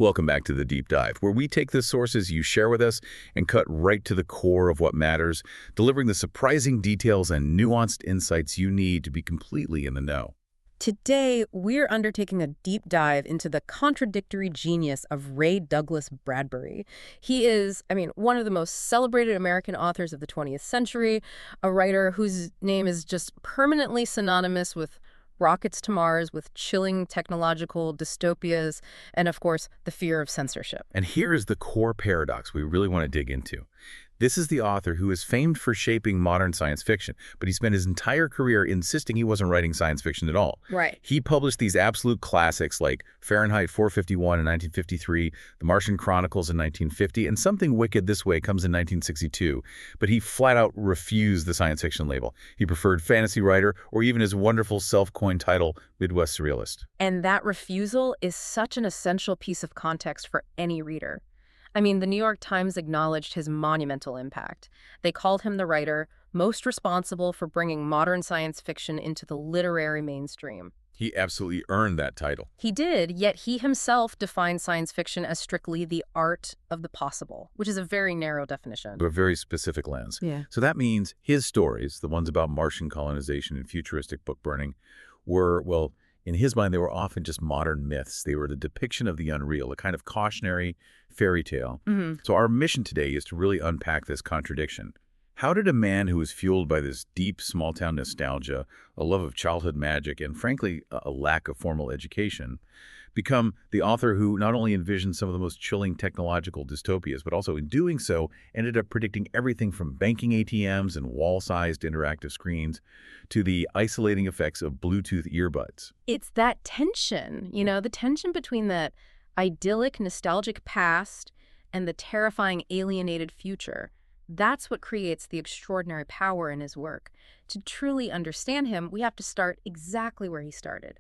Welcome back to The Deep Dive, where we take the sources you share with us and cut right to the core of what matters, delivering the surprising details and nuanced insights you need to be completely in the know. Today, we're undertaking a deep dive into the contradictory genius of Ray Douglas Bradbury. He is, one of the most celebrated American authors of the 20th century, a writer whose name is just permanently synonymous with rockets to Mars, with chilling technological dystopias, and of course, the fear of censorship. And here is the core paradox we really want to dig into. This is the author who is famed for shaping modern science fiction, but he spent his entire career insisting he wasn't writing science fiction at all. Right. He published these absolute classics like Fahrenheit 451 in 1953, The Martian Chronicles in 1950, and Something Wicked This Way comes in 1962. But he flat out refused the science fiction label. He preferred fantasy writer or even his wonderful self-coined title, Midwest Surrealist. And that refusal is such an essential piece of context for any reader. The New York Times acknowledged his monumental impact. They called him the writer most responsible for bringing modern science fiction into the literary mainstream. He absolutely earned that title. He did, yet he himself defined science fiction as strictly the art of the possible, which is a very narrow definition. A very specific lens. Yeah. So that means his stories, the ones about Martian colonization and futuristic book burning, were, well, in his mind, they were often just modern myths. They were the depiction of the unreal, a kind of cautionary fairy tale. So our mission today is to really unpack this contradiction. How did a man who was fueled by this deep small-town nostalgia, a love of childhood magic, and frankly, a lack of formal education, become the author who not only envisioned some of the most chilling technological dystopias, but also in doing so ended up predicting everything from banking ATMs and wall-sized interactive screens to the isolating effects of Bluetooth earbuds? It's that tension, the tension between that idyllic, nostalgic past and the terrifying alienated future. That's what creates the extraordinary power in his work. To truly understand him, we have to start exactly where he started,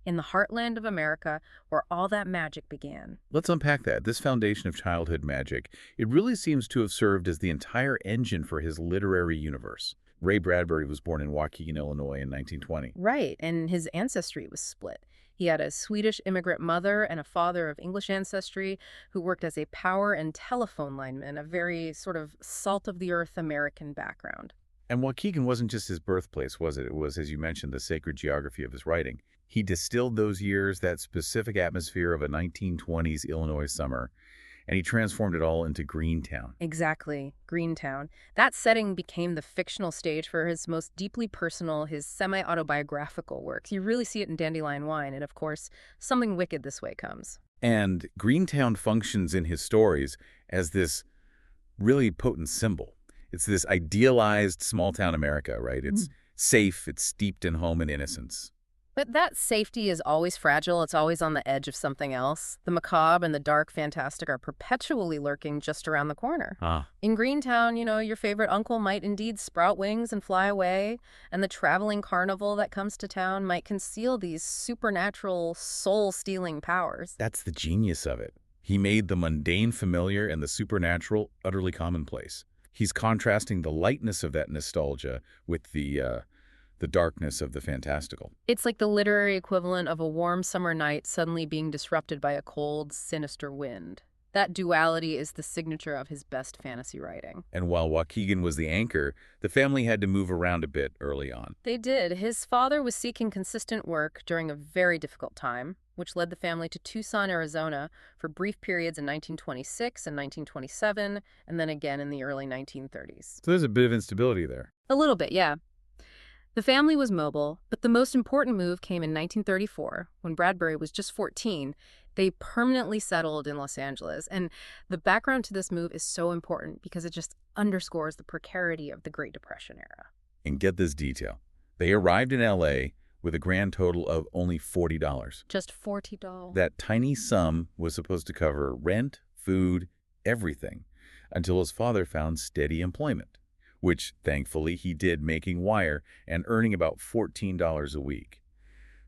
in the heartland of America, where all that magic began. Let's unpack that. This foundation of childhood magic, it really seems to have served as the entire engine for his literary universe. Ray Bradbury was born in Waukegan, Illinois in 1920. Right, and his ancestry was split. He had a Swedish immigrant mother and a father of English ancestry who worked as a power and telephone lineman, a very sort of salt-of-the-earth American background. And Waukegan wasn't just his birthplace, was it? It was, as you mentioned, the sacred geography of his writing. He distilled those years, that specific atmosphere of a 1920s Illinois summer, and he transformed it all into Greentown. Exactly, Greentown. That setting became the fictional stage for his most deeply personal, his semi-autobiographical works. You really see it in Dandelion Wine, and of course, Something Wicked This Way comes. And Greentown functions in his stories as this really potent symbol. It's this idealized small-town America, right? It's safe, it's steeped in home and innocence. But that safety is always fragile. It's always on the edge of something else. The macabre and the dark fantastic are perpetually lurking just around the corner. In Greentown, your favorite uncle might indeed sprout wings and fly away, and the traveling carnival that comes to town might conceal these supernatural, soul-stealing powers. That's the genius of it. He made the mundane familiar and the supernatural utterly commonplace. He's contrasting the lightness of that nostalgia with the darkness of the fantastical. It's like the literary equivalent of a warm summer night suddenly being disrupted by a cold, sinister wind. That duality is the signature of his best fantasy writing. And while Waukegan was the anchor, the family had to move around a bit early on. They did. His father was seeking consistent work during a very difficult time, which led the family to Tucson, Arizona for brief periods in 1926 and 1927, and then again in the early 1930s. So there's a bit of instability there. A little bit, yeah. The family was mobile, but the most important move came in 1934, when Bradbury was just 14. They permanently settled in Los Angeles, and the background to this move is so important because it just underscores the precarity of the Great Depression era. And get this detail. They arrived in L.A. with a grand total of only $40. Just $40. That tiny sum was supposed to cover rent, food, everything, until his father found steady employment, which, thankfully, he did, making wire and earning about $14 a week.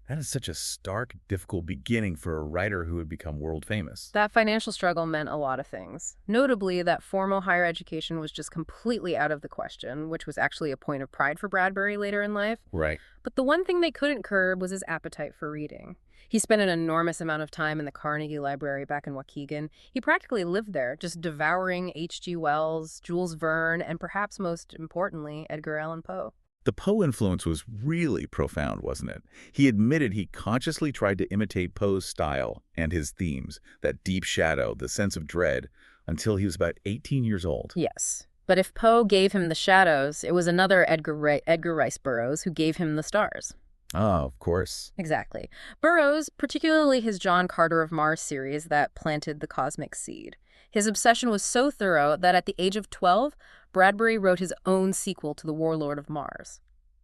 That is such a stark, difficult beginning for a writer who would become world famous. That financial struggle meant a lot of things. Notably, that formal higher education was just completely out of the question, which was actually a point of pride for Bradbury later in life. Right. But the one thing they couldn't curb was his appetite for reading. He spent an enormous amount of time in the Carnegie Library back in Waukegan. He practically lived there, just devouring H.G. Wells, Jules Verne, and perhaps most importantly, Edgar Allan Poe. The Poe influence was really profound, wasn't it? He admitted he consciously tried to imitate Poe's style and his themes, that deep shadow, the sense of dread, until he was about 18 years old. Yes. But if Poe gave him the shadows, it was another Edgar Rice Burroughs who gave him the stars. Oh, of course. Exactly. Burroughs, particularly his John Carter of Mars series that planted the cosmic seed. His obsession was so thorough that at the age of 12, Bradbury wrote his own sequel to The Warlord of Mars.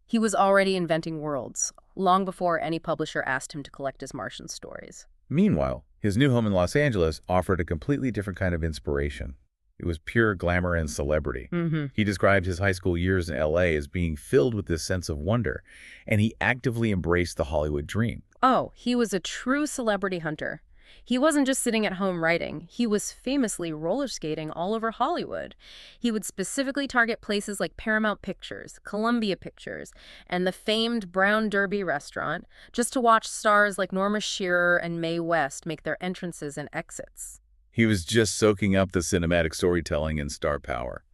He was already inventing worlds, long before any publisher asked him to collect his Martian stories. Meanwhile, his new home in Los Angeles offered a completely different kind of inspiration. It was pure glamour and celebrity. He described his high school years in L.A. as being filled with this sense of wonder, and he actively embraced the Hollywood dream. Oh, he was a true celebrity hunter. He wasn't just sitting at home writing. He was famously roller skating all over Hollywood. He would specifically target places like Paramount Pictures, Columbia Pictures, and the famed Brown Derby restaurant just to watch stars like Norma Shearer and Mae West make their entrances and exits. He was just soaking up the cinematic storytelling and star power.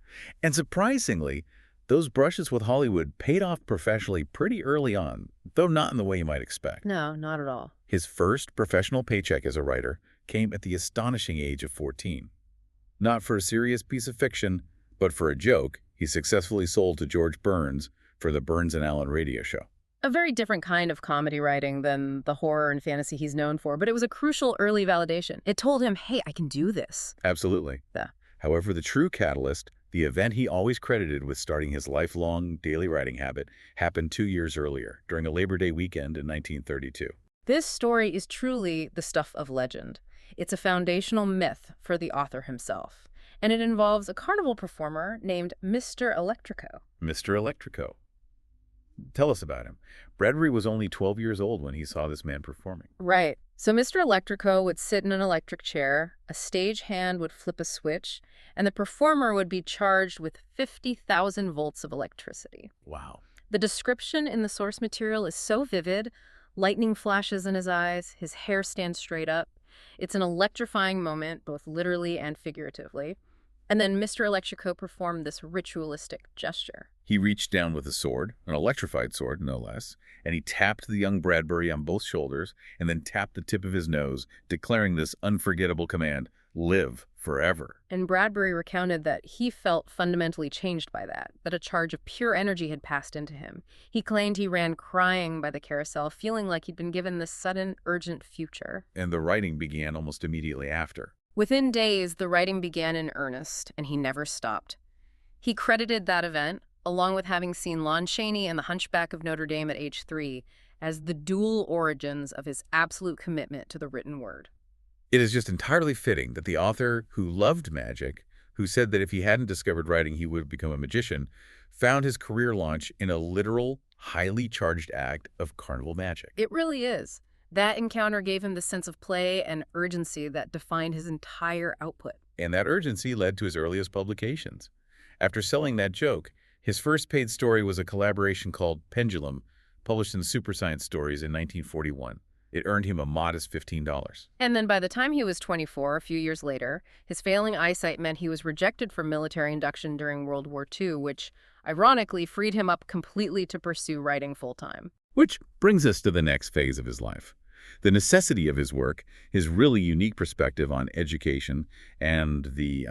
And surprisingly, those brushes with Hollywood paid off professionally pretty early on, though not in the way you might expect. No, not at all. His first professional paycheck as a writer came at the astonishing age of 14. Not for a serious piece of fiction, but for a joke he successfully sold to George Burns for the Burns and Allen radio show. A very different kind of comedy writing than the horror and fantasy he's known for, but it was a crucial early validation. It told him, hey, I can do this. Absolutely. Yeah. However, the true catalyst, the event he always credited with starting his lifelong daily writing habit, happened 2 years earlier, during a Labor Day weekend in 1932. This story is truly the stuff of legend. It's a foundational myth for the author himself, and it involves a carnival performer named Mr. Electrico. Mr. Electrico. Tell us about him. Bradbury was only 12 years old when he saw this man performing. Right. So Mr. Electrico would sit in an electric chair, a stage hand would flip a switch, and the performer would be charged with 50,000 volts of electricity. Wow. The description in the source material is so vivid. Lightning flashes in his eyes, his hair stands straight up. It's an electrifying moment, both literally and figuratively. And then Mr. Electrico performed this ritualistic gesture. He reached down with a sword, an electrified sword, no less, and he tapped the young Bradbury on both shoulders and then tapped the tip of his nose, declaring this unforgettable command, "Live forever." And Bradbury recounted that he felt fundamentally changed by that a charge of pure energy had passed into him. He claimed he ran crying by the carousel, feeling like he'd been given this sudden, urgent future. And the writing began almost immediately after. Within days, the writing began in earnest, and he never stopped. He credited that event, along with having seen Lon Chaney and the Hunchback of Notre Dame at age 3, as the dual origins of his absolute commitment to the written word. It is just entirely fitting that the author who loved magic, who said that if he hadn't discovered writing he would have become a magician, found his career launch in a literal, highly charged act of carnival magic. It really is. That encounter gave him the sense of play and urgency that defined his entire output. And that urgency led to his earliest publications. After selling that joke, his first paid story was a collaboration called Pendulum, published in Super Science Stories in 1941. It earned him a modest $15. And then by the time he was 24, a few years later, his failing eyesight meant he was rejected from military induction during World War II, which ironically freed him up completely to pursue writing full-time. Which brings us to the next phase of his life. The necessity of his work, his really unique perspective on education, and the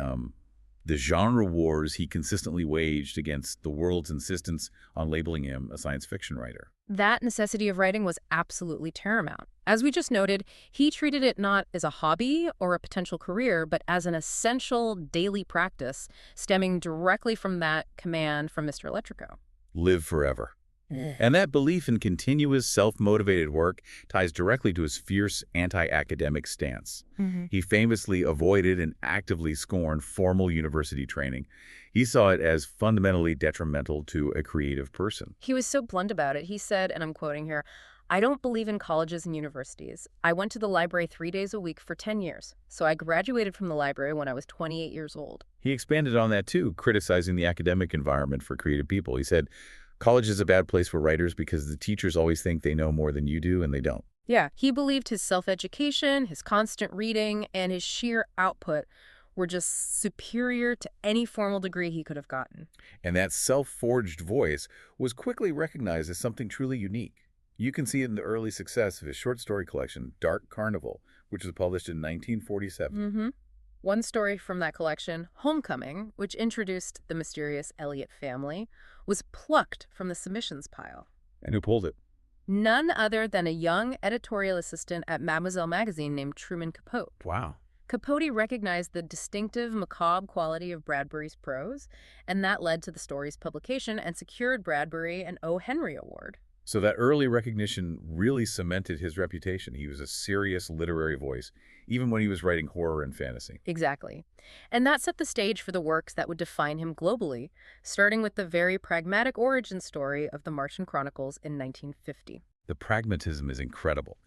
genre wars he consistently waged against the world's insistence on labeling him a science fiction writer. That necessity of writing was absolutely paramount. As we just noted, he treated it not as a hobby or a potential career, but as an essential daily practice stemming directly from that command from Mr. Electrico. Live forever. And that belief in continuous, self-motivated work ties directly to his fierce anti-academic stance. He famously avoided and actively scorned formal university training. He saw it as fundamentally detrimental to a creative person. He was so blunt about it. He said, and I'm quoting here, I don't believe in colleges and universities. I went to the library 3 days a week for 10 years, so I graduated from the library when I was 28 years old. He expanded on that too, criticizing the academic environment for creative people. He said, college is a bad place for writers because the teachers always think they know more than you do, and they don't. Yeah, he believed his self-education, his constant reading, and his sheer output were just superior to any formal degree he could have gotten. And that self-forged voice was quickly recognized as something truly unique. You can see it in the early success of his short story collection, Dark Carnival, which was published in 1947. One story from that collection, Homecoming, which introduced the mysterious Elliot family, was plucked from the submissions pile. And who pulled it? None other than a young editorial assistant at Mademoiselle magazine named Truman Capote. Wow. Capote recognized the distinctive, macabre quality of Bradbury's prose, and that led to the story's publication and secured Bradbury an O. Henry Award. So that early recognition really cemented his reputation. He was a serious literary voice, even when he was writing horror and fantasy. Exactly. And that set the stage for the works that would define him globally, starting with the very pragmatic origin story of the Martian Chronicles in 1950. The pragmatism is incredible,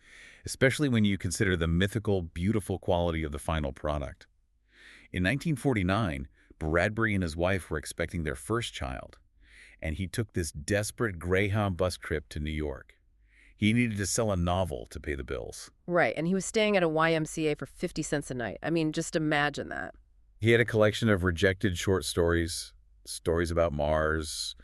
especially when you consider the mythical, beautiful quality of the final product. In 1949, Bradbury and his wife were expecting their first child, and he took this desperate Greyhound bus trip to New York. He needed to sell a novel to pay the bills. Right, and he was staying at a YMCA for 50 cents a night. I mean, just imagine that. He had a collection of rejected short stories, stories about Mars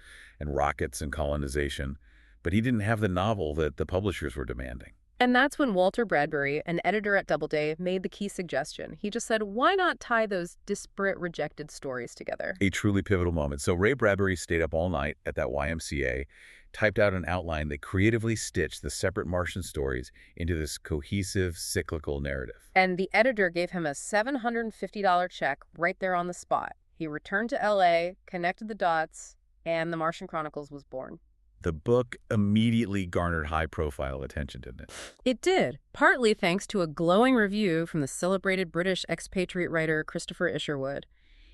and rockets and colonization, but he didn't have the novel that the publishers were demanding. And that's when Walter Bradbury, an editor at Doubleday, made the key suggestion. He just said, why not tie those disparate, rejected stories together? A truly pivotal moment. So Ray Bradbury stayed up all night at that YMCA, typed out an outline that creatively stitched the separate Martian stories into this cohesive, cyclical narrative. And the editor gave him a $750 check right there on the spot. He returned to L.A., connected the dots, and the Martian Chronicles was born. The book immediately garnered high-profile attention, didn't it? It did, partly thanks to a glowing review from the celebrated British expatriate writer Christopher Isherwood.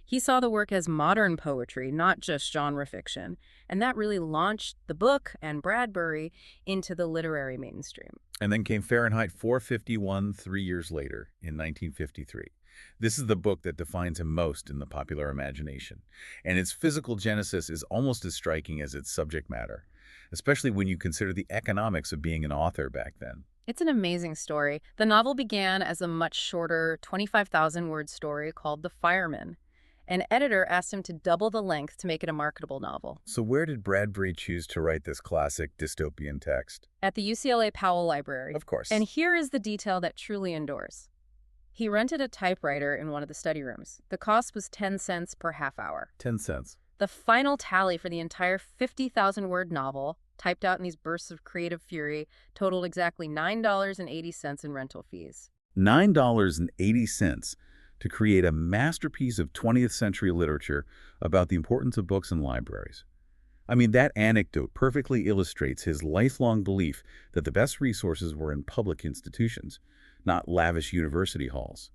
He saw the work as modern poetry, not just genre fiction, and that really launched the book and Bradbury into the literary mainstream. And then came Fahrenheit 451 3 years later, in 1953. This is the book that defines him most in the popular imagination, and its physical genesis is almost as striking as its subject matter, especially when you consider the economics of being an author back then. It's an amazing story. The novel began as a much shorter 25,000-word story called The Fireman. An editor asked him to double the length to make it a marketable novel. So where did Bradbury choose to write this classic dystopian text? At the UCLA Powell Library. Of course. And here is the detail that truly endures. He rented a typewriter in one of the study rooms. The cost was 10 cents per half hour. 10 cents. The final tally for the entire 50,000-word novel, typed out in these bursts of creative fury, totaled exactly $9.80 in rental fees. $9.80 to create a masterpiece of 20th century literature about the importance of books and libraries. I mean, that anecdote perfectly illustrates his lifelong belief that the best resources were in public institutions, not lavish university halls.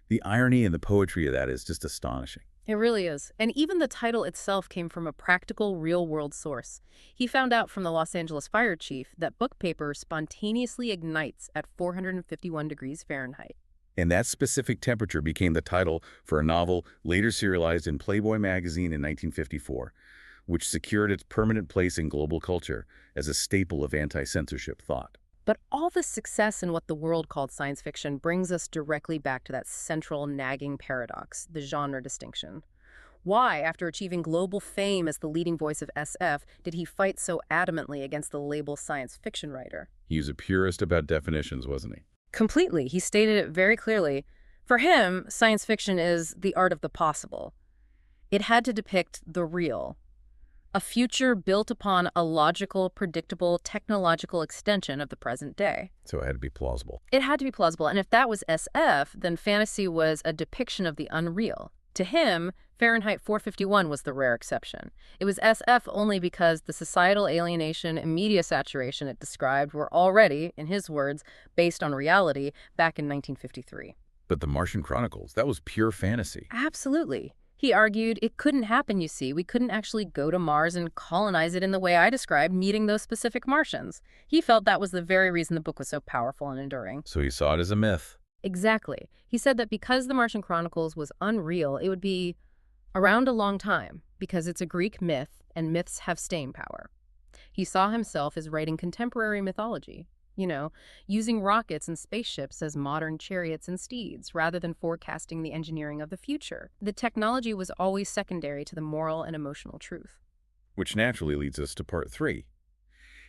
The irony and the poetry of that is just astonishing. It really is. And even the title itself came from a practical, real-world source. He found out from the Los Angeles fire chief that book paper spontaneously ignites at 451 degrees Fahrenheit. And that specific temperature became the title for a novel later serialized in Playboy magazine in 1954, which secured its permanent place in global culture as a staple of anti-censorship thought. But all this success in what the world called science fiction brings us directly back to that central nagging paradox, the genre distinction. Why, after achieving global fame as the leading voice of SF, did he fight so adamantly against the label science fiction writer? He was a purist about definitions, wasn't he? Completely. He stated it very clearly. For him, science fiction is the art of the possible. It had to depict the real, a future built upon a logical, predictable, technological extension of the present day. So it had to be plausible. It had to be plausible, and if that was SF, then fantasy was a depiction of the unreal. To him, Fahrenheit 451 was the rare exception. It was SF only because the societal alienation and media saturation it described were already, in his words, based on reality back in 1953. But the Martian Chronicles, that was pure fantasy. Absolutely. He argued it couldn't happen, you see. We couldn't actually go to Mars and colonize it in the way I described, meeting those specific Martians. He felt that was the very reason the book was so powerful and enduring. So he saw it as a myth. Exactly. He said that because the Martian Chronicles was unreal, it would be around a long time, because it's a Greek myth, and myths have staying power. He saw himself as writing contemporary mythology, using rockets and spaceships as modern chariots and steeds, rather than forecasting the engineering of the future. The technology was always secondary to the moral and emotional truth. Which naturally leads us to part 3.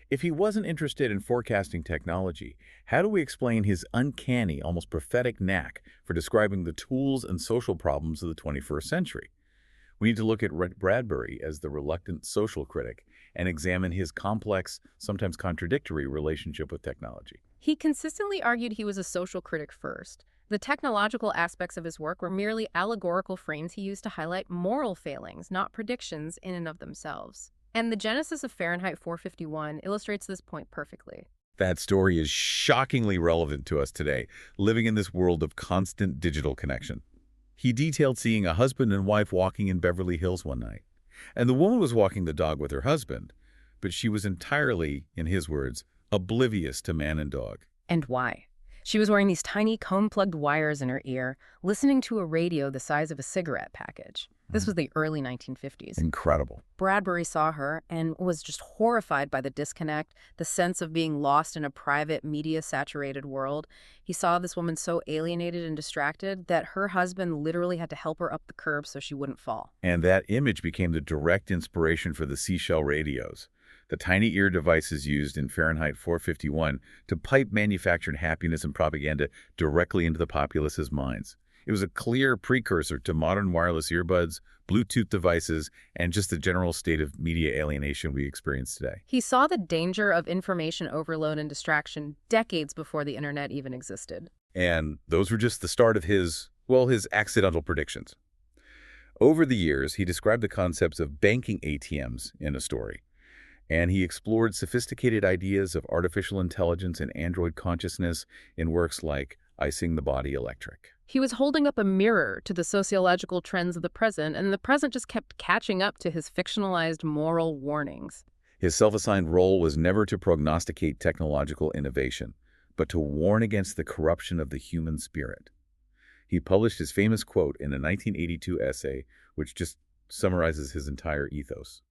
If he wasn't interested in forecasting technology, how do we explain his uncanny, almost prophetic knack for describing the tools and social problems of the 21st century? We need to look at Bradbury as the reluctant social critic and examine his complex, sometimes contradictory relationship with technology. He consistently argued he was a social critic first. The technological aspects of his work were merely allegorical frames he used to highlight moral failings, not predictions in and of themselves. And the genesis of Fahrenheit 451 illustrates this point perfectly. That story is shockingly relevant to us today, living in this world of constant digital connection. He detailed seeing a husband and wife walking in Beverly Hills one night. And the woman was walking the dog with her husband, but she was entirely, in his words, oblivious to man and dog. And why? She was wearing these tiny cone-plugged wires in her ear, listening to a radio the size of a cigarette package. This was the early 1950s. Incredible. Bradbury saw her and was just horrified by the disconnect, the sense of being lost in a private, media-saturated world. He saw this woman so alienated and distracted that her husband literally had to help her up the curb so she wouldn't fall. And that image became the direct inspiration for the seashell radios, the tiny ear devices used in Fahrenheit 451 to pipe manufactured happiness and propaganda directly into the populace's minds. It was a clear precursor to modern wireless earbuds, Bluetooth devices, and just the general state of media alienation we experience today. He saw the danger of information overload and distraction decades before the internet even existed. And those were just the start of his accidental predictions. Over the years, he described the concepts of banking ATMs in a story, and he explored sophisticated ideas of artificial intelligence and android consciousness in works like Icing the Body Electric. He was holding up a mirror to the sociological trends of the present, and the present just kept catching up to his fictionalized moral warnings. His self-assigned role was never to prognosticate technological innovation, but to warn against the corruption of the human spirit. He published his famous quote in a 1982 essay, which just summarizes his entire ethos.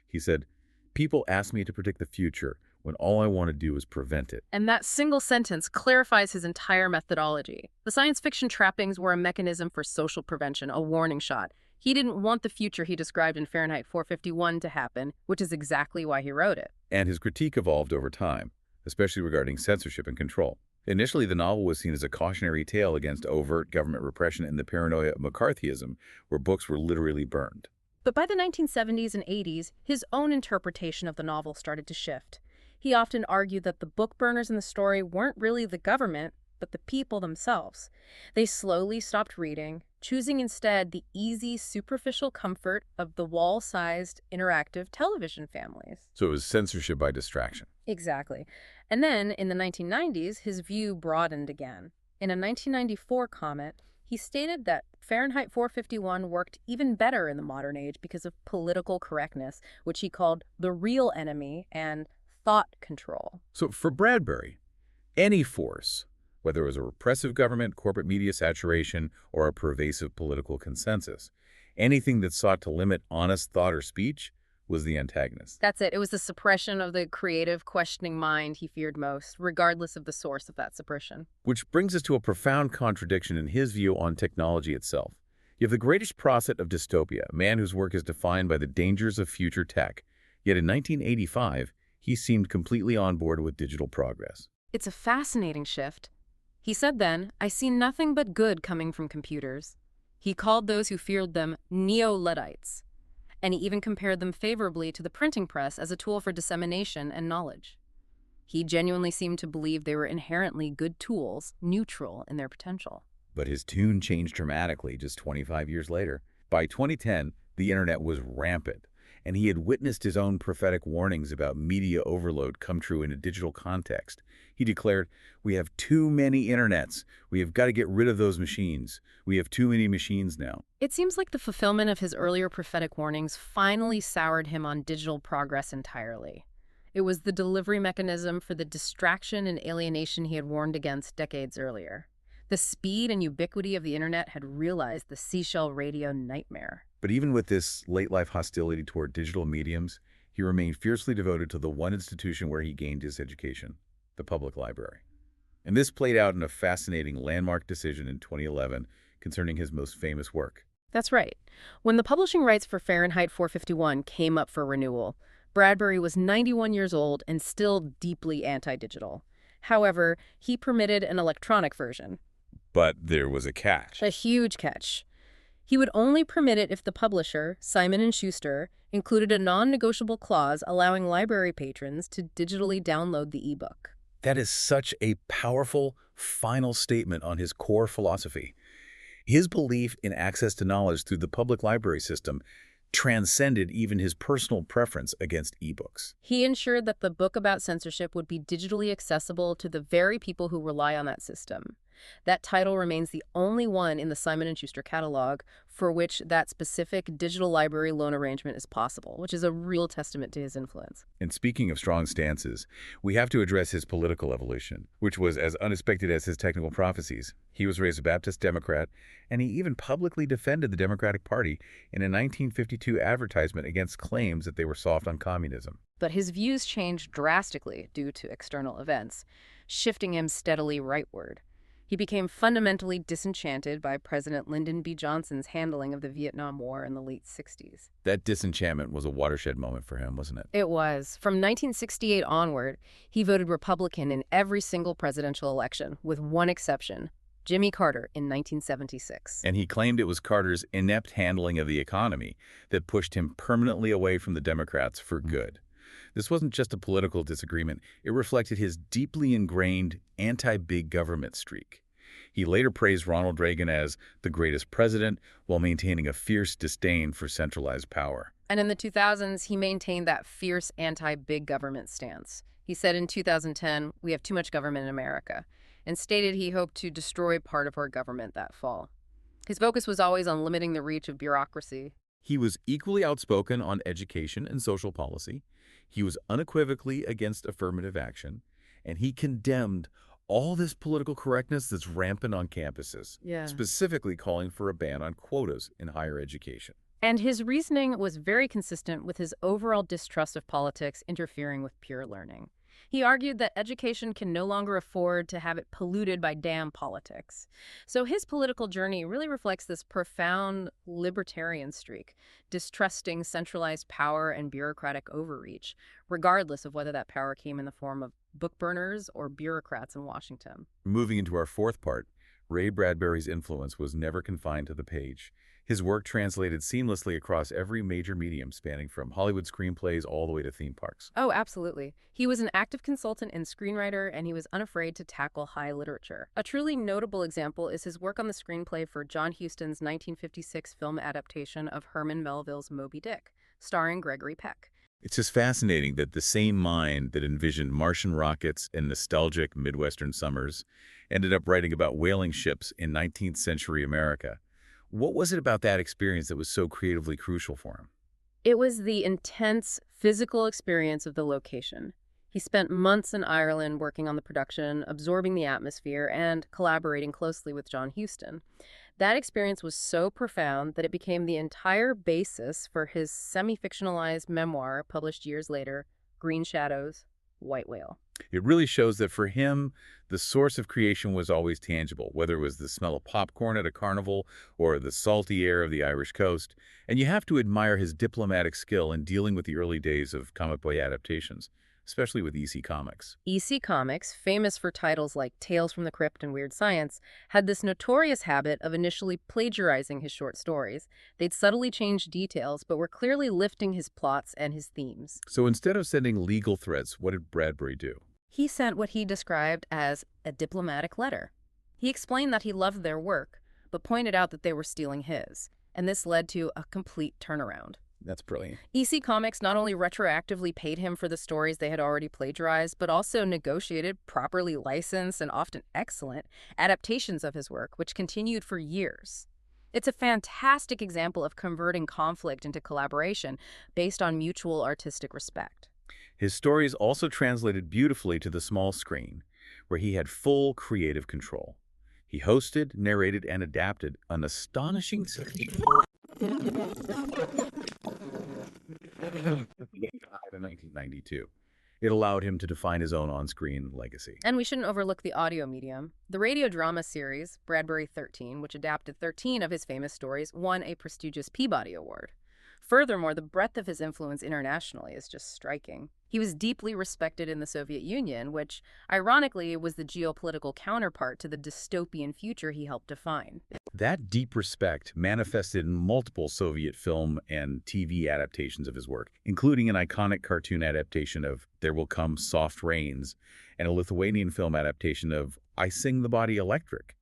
He said, "People ask me to predict the future when all I want to do is prevent it." And that single sentence clarifies his entire methodology. The science fiction trappings were a mechanism for social prevention, a warning shot. He didn't want the future he described in Fahrenheit 451 to happen, which is exactly why he wrote it. And his critique evolved over time, especially regarding censorship and control. Initially, the novel was seen as a cautionary tale against overt government repression and the paranoia of McCarthyism, where books were literally burned. But by the 1970s and 80s, his own interpretation of the novel started to shift. He often argued that the book burners in the story weren't really the government, but the people themselves. They slowly stopped reading, choosing instead the easy, superficial comfort of the wall-sized, interactive television families. So it was censorship by distraction. Exactly. And then, in the 1990s, his view broadened again. In a 1994 comment, he stated that Fahrenheit 451 worked even better in the modern age because of political correctness, which he called the real enemy, and thought control. So for Bradbury, any force, whether it was a repressive government, corporate media saturation, or a pervasive political consensus, anything that sought to limit honest thought or speech was the antagonist. That's it. It was the suppression of the creative, questioning mind he feared most, regardless of the source of that suppression. Which brings us to a profound contradiction in his view on technology itself. You have the greatest prophet of dystopia, a man whose work is defined by the dangers of future tech. Yet in 1985, he seemed completely on board with digital progress. It's a fascinating shift. He said then, "I see nothing but good coming from computers." He called those who feared them neo-Luddites, and he even compared them favorably to the printing press as a tool for dissemination and knowledge. He genuinely seemed to believe they were inherently good tools, neutral in their potential. But his tune changed dramatically just 25 years later. By 2010, the internet was rampant, and he had witnessed his own prophetic warnings about media overload come true in a digital context. He declared, "We have too many internets. We have got to get rid of those machines. We have too many machines now." It seems like the fulfillment of his earlier prophetic warnings finally soured him on digital progress entirely. It was the delivery mechanism for the distraction and alienation he had warned against decades earlier. The speed and ubiquity of the internet had realized the seashell radio nightmare. But even with this late-life hostility toward digital mediums, he remained fiercely devoted to the one institution where he gained his education, the public library. And this played out in a fascinating landmark decision in 2011 concerning his most famous work. That's right. When the publishing rights for Fahrenheit 451 came up for renewal, Bradbury was 91 years old and still deeply anti-digital. However, he permitted an electronic version. But there was a catch. A huge catch. He would only permit it if the publisher, Simon & Schuster, included a non-negotiable clause allowing library patrons to digitally download the ebook. That is such a powerful, final statement on his core philosophy. His belief in access to knowledge through the public library system transcended even his personal preference against ebooks. He ensured that the book about censorship would be digitally accessible to the very people who rely on that system. That title remains the only one in the Simon & Schuster catalog for which that specific digital library loan arrangement is possible, which is a real testament to his influence. And speaking of strong stances, we have to address his political evolution, which was as unexpected as his technical prophecies. He was raised a Baptist Democrat, and he even publicly defended the Democratic Party in a 1952 advertisement against claims that they were soft on communism. But his views changed drastically due to external events, shifting him steadily rightward. He became fundamentally disenchanted by President Lyndon B. Johnson's handling of the Vietnam War in the late 60s. That disenchantment was a watershed moment for him, wasn't it? It was. From 1968 onward, he voted Republican in every single presidential election, with one exception, Jimmy Carter in 1976. And he claimed it was Carter's inept handling of the economy that pushed him permanently away from the Democrats for good. This wasn't just a political disagreement. It reflected his deeply ingrained anti-big government streak. He later praised Ronald Reagan as the greatest president while maintaining a fierce disdain for centralized power. And in the 2000s, he maintained that fierce anti-big government stance. He said in 2010, "We have too much government in America," and stated he hoped to destroy part of our government that fall. His focus was always on limiting the reach of bureaucracy. He was equally outspoken on education and social policy. He was unequivocally against affirmative action, and he condemned all this political correctness that's rampant on campuses, specifically calling for a ban on quotas in higher education. And his reasoning was very consistent with his overall distrust of politics interfering with pure learning. He argued that education can no longer afford to have it polluted by damn politics. So his political journey really reflects this profound libertarian streak, distrusting centralized power and bureaucratic overreach, regardless of whether that power came in the form of book burners or bureaucrats in Washington. Moving into our fourth part, Ray Bradbury's influence was never confined to the page. His work translated seamlessly across every major medium, spanning from Hollywood screenplays all the way to theme parks. Oh, absolutely. He was an active consultant and screenwriter, and he was unafraid to tackle high literature. A truly notable example is his work on the screenplay for John Huston's 1956 film adaptation of Herman Melville's Moby Dick, starring Gregory Peck. It's just fascinating that the same mind that envisioned Martian rockets and nostalgic Midwestern summers ended up writing about whaling ships in 19th century America. What was it about that experience that was so creatively crucial for him? It was the intense physical experience of the location. He spent months in Ireland working on the production, absorbing the atmosphere, and collaborating closely with John Huston. That experience was so profound that it became the entire basis for his semi-fictionalized memoir published years later, Green Shadows, White Whale. It really shows that for him, the source of creation was always tangible, whether it was the smell of popcorn at a carnival or the salty air of the Irish coast. And you have to admire his diplomatic skill in dealing with the early days of comic book adaptations, especially with EC Comics. EC Comics, famous for titles like Tales from the Crypt and Weird Science, had this notorious habit of initially plagiarizing his short stories. They'd subtly change details, but were clearly lifting his plots and his themes. So instead of sending legal threats, what did Bradbury do? He sent what he described as a diplomatic letter. He explained that he loved their work, but pointed out that they were stealing his, and this led to a complete turnaround. That's brilliant. EC Comics not only retroactively paid him for the stories they had already plagiarized, but also negotiated properly licensed and often excellent adaptations of his work, which continued for years. It's a fantastic example of converting conflict into collaboration based on mutual artistic respect. His stories also translated beautifully to the small screen, where he had full creative control. He hosted, narrated, and adapted an astonishing in 1992. It allowed him to define his own on-screen legacy. And we shouldn't overlook the audio medium. The radio drama series, Bradbury 13, which adapted 13 of his famous stories, won a prestigious Peabody Award. Furthermore, the breadth of his influence internationally is just striking. He was deeply respected in the Soviet Union, which, ironically, was the geopolitical counterpart to the dystopian future he helped define. That deep respect manifested in multiple Soviet film and TV adaptations of his work, including an iconic cartoon adaptation of There Will Come Soft Rains and a Lithuanian film adaptation of I Sing the Body Electric.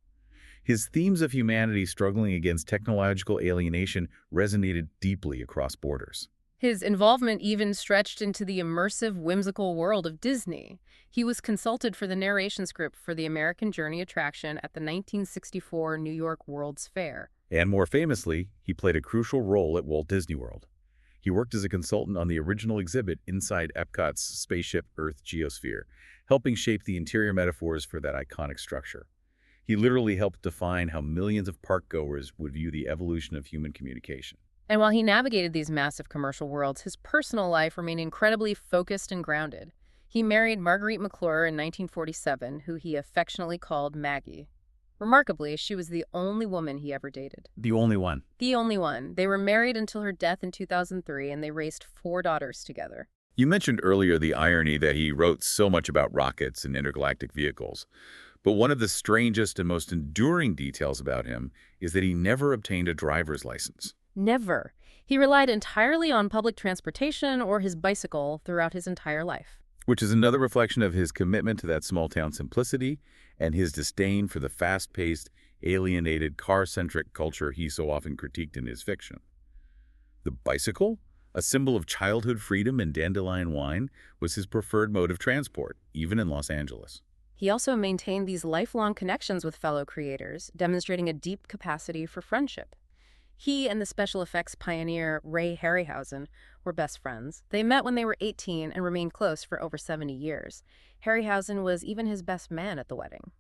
His themes of humanity struggling against technological alienation resonated deeply across borders. His involvement even stretched into the immersive, whimsical world of Disney. He was consulted for the narration script for the American Journey attraction at the 1964 New York World's Fair. And more famously, he played a crucial role at Walt Disney World. He worked as a consultant on the original exhibit inside Epcot's spaceship Earth geosphere, helping shape the interior metaphors for that iconic structure. He literally helped define how millions of park-goers would view the evolution of human communication. And while he navigated these massive commercial worlds, his personal life remained incredibly focused and grounded. He married Marguerite McClure in 1947, who he affectionately called Maggie. Remarkably, she was the only woman he ever dated. The only one. The only one. They were married until her death in 2003, and they raised 4 daughters together. You mentioned earlier the irony that he wrote so much about rockets and intergalactic vehicles. But one of the strangest and most enduring details about him is that he never obtained a driver's license. Never. He relied entirely on public transportation or his bicycle throughout his entire life. Which is another reflection of his commitment to that small-town simplicity and his disdain for the fast-paced, alienated, car-centric culture he so often critiqued in his fiction. The bicycle, a symbol of childhood freedom and dandelion wine, was his preferred mode of transport, even in Los Angeles. He also maintained these lifelong connections with fellow creators, demonstrating a deep capacity for friendship. He and the special effects pioneer Ray Harryhausen were best friends. They met when they were 18 and remained close for over 70 years. Harryhausen was even his best man at the wedding.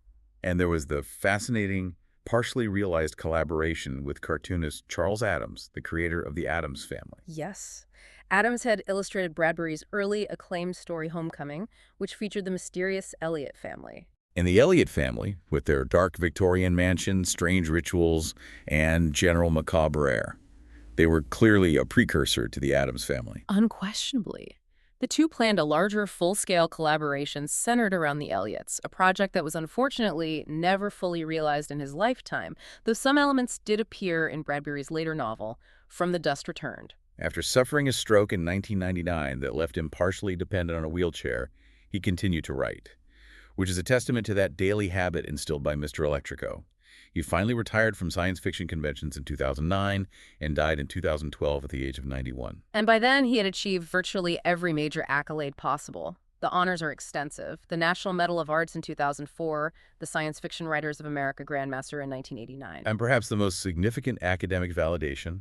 And there was the fascinating, partially realized collaboration with cartoonist Charles Addams, the creator of the Addams Family. Yes. Addams had illustrated Bradbury's early acclaimed story Homecoming, which featured the mysterious Elliot family. And the Elliot family, with their dark Victorian mansion, strange rituals, and general macabre air, they were clearly a precursor to the Addams Family. Unquestionably. The two planned a larger, full-scale collaboration centered around the Elliots, a project that was unfortunately never fully realized in his lifetime, though some elements did appear in Bradbury's later novel, From the Dust Returned. After suffering a stroke in 1999 that left him partially dependent on a wheelchair, he continued to write, which is a testament to that daily habit instilled by Mr. Electrico. He finally retired from science fiction conventions in 2009 and died in 2012 at the age of 91. And by then, he had achieved virtually every major accolade possible. The honors are extensive. The National Medal of Arts in 2004, the Science Fiction Writers of America Grandmaster in 1989. And perhaps the most significant academic validation,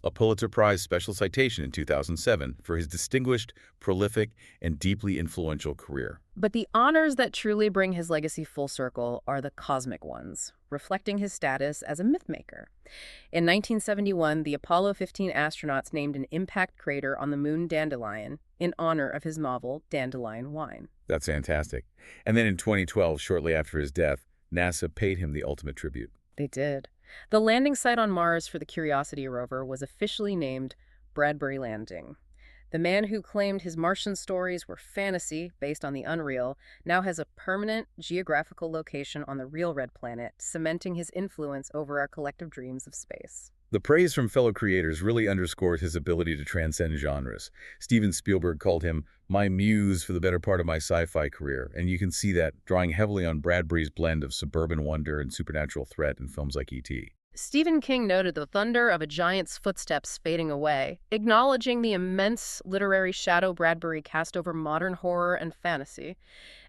a Pulitzer Prize special citation in 2007 for his distinguished, prolific, and deeply influential career. But the honors that truly bring his legacy full circle are the cosmic ones, reflecting his status as a mythmaker. In 1971, the Apollo 15 astronauts named an impact crater on the moon Dandelion in honor of his novel, Dandelion Wine. That's fantastic. And then in 2012, shortly after his death, NASA paid him the ultimate tribute. They did. The landing site on Mars for the Curiosity rover was officially named Bradbury Landing. The man who claimed his Martian stories were fantasy based on the unreal now has a permanent geographical location on the real red planet, cementing his influence over our collective dreams of space. The praise from fellow creators really underscores his ability to transcend genres. Steven Spielberg called him my muse for the better part of my sci-fi career, and you can see that drawing heavily on Bradbury's blend of suburban wonder and supernatural threat in films like E.T. Stephen King noted the thunder of a giant's footsteps fading away, acknowledging the immense literary shadow Bradbury cast over modern horror and fantasy.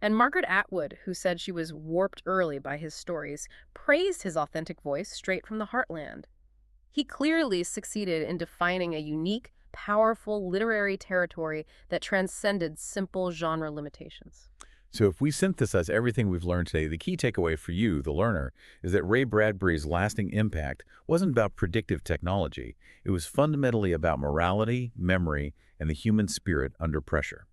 And Margaret Atwood, who said she was warped early by his stories, praised his authentic voice straight from the heartland. He clearly succeeded in defining a unique, powerful literary territory that transcended simple genre limitations. So if we synthesize everything we've learned today, the key takeaway for you, the learner, is that Ray Bradbury's lasting impact wasn't about predictive technology. It was fundamentally about morality, memory, and the human spirit under pressure.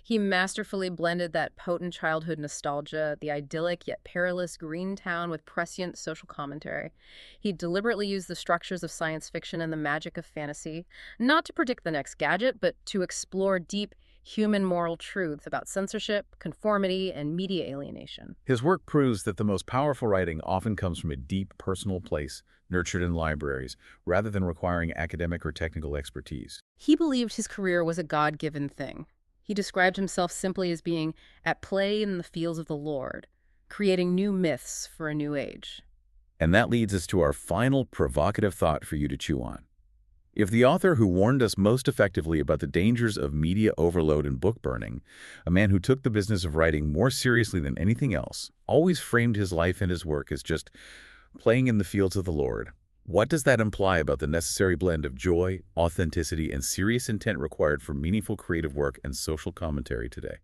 He masterfully blended that potent childhood nostalgia, the idyllic yet perilous green town with prescient social commentary. He deliberately used the structures of science fiction and the magic of fantasy, not to predict the next gadget, but to explore deep human moral truths about censorship, conformity, and media alienation. His work proves that the most powerful writing often comes from a deep personal place, nurtured in libraries, rather than requiring academic or technical expertise. He believed his career was a God-given thing. He described himself simply as being at play in the fields of the Lord, creating new myths for a new age. And that leads us to our final provocative thought for you to chew on. If the author who warned us most effectively about the dangers of media overload and book burning, a man who took the business of writing more seriously than anything else, always framed his life and his work as just playing in the fields of the Lord, what does that imply about the necessary blend of joy, authenticity, and serious intent required for meaningful creative work and social commentary today?